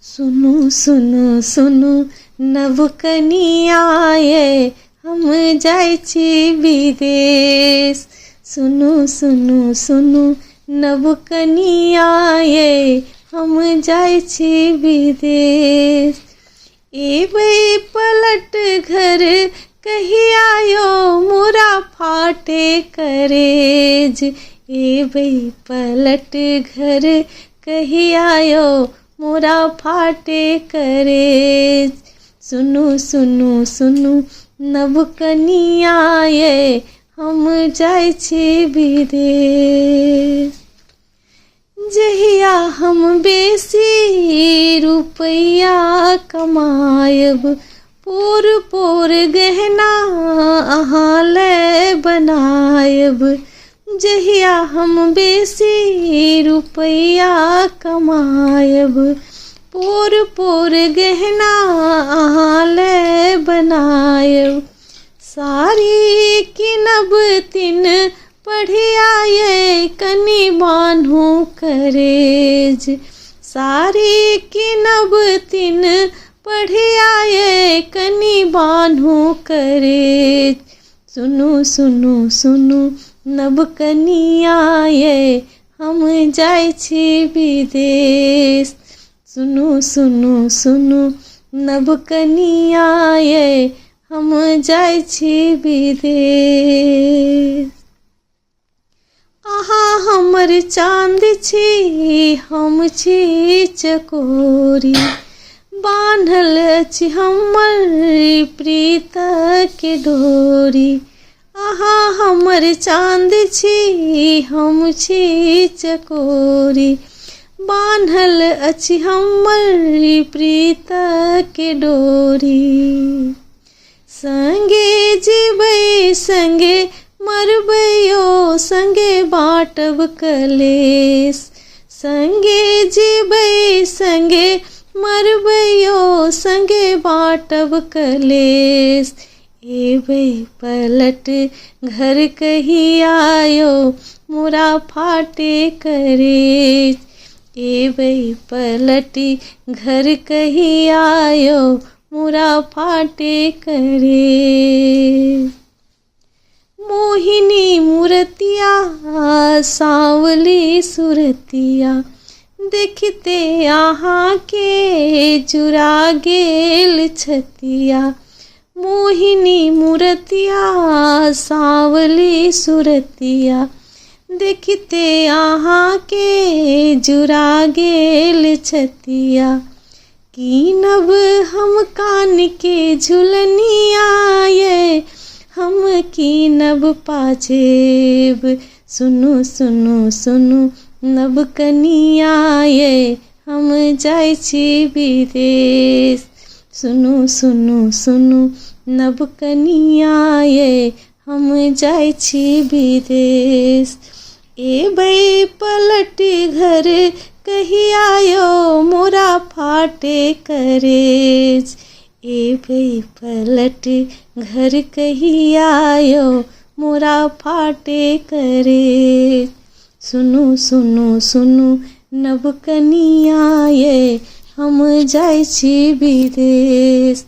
सुनु सुनु सुनु नव कनिया ये हम जाइ छी विदेश। सुनु सुनु सुनु नव कनिया ये हम जाइ छी विदेश। एबै पलट घर कही आयो मोरा फाटे करेज। एबै पलट घर कही आयो मोरा फाटे करेज। सुनु सुनु सुनु नव कनिया ये हम जाइ छी विदेश। जहिया हम बेसी रुपैया कमायब पोर पोर गहना अहाँ ले बनायब। जहिया हम बेसी रुपैया कमायब पोर पोर गहना अहाँ ले बनायब। साड़ी किनब तीन पढ़िया ये कनी बान्हू करेज। साड़ी किनब तीन पढ़िया ये कनी बान्हू करेज। सुनु सुनु सुनु नव कनिया ये हम जाइ छी विदेश। सुनु सुनु सुनु नव कनिया ये हम जाइ छी विदेश। अहाँ हमर चाँद छी हम छी चकोरी। बान्हल अछि हमर प्रीत के डोरी। अहाँ हमर चाँद छी हम छी चकोरी। बान्हल अछि हमर प्रीत के डोरी। संगे जीबै संगे मरबै यो संगे बाँटब कलेश। संगे जीबै संगे मरबै यो संगे बाँटब कलेश। एबै पलट घर कही आयो मोरा फाटे करेज। एबै पलट घर कही आयो मोरा फाटे करेज। मोहिनी मूर्तिया सांवली सुरतिया देखते अहाँ के जुरा गेल छतिया। मोहिनी मूर्तिया सांवली सुरतिया देखते अहाँ के जुरा गेल छतिया। कीनब हम कान के झुलनिया ये हम कीनब पाजेब। सुनु सुनु सुनु नव कनिया ये हम जाइ छी विदेश। सुनु सुनु सुनु नव कनिया ये हम जाइ छी विदेश। एबै पलट घर कही आयो मोरा फाटे करेज। एबै पलट घर कही आयो मोरा फाटे करेज। सुनु सुनु सुनु नव कनिया ये हम जाइ छी विदेश।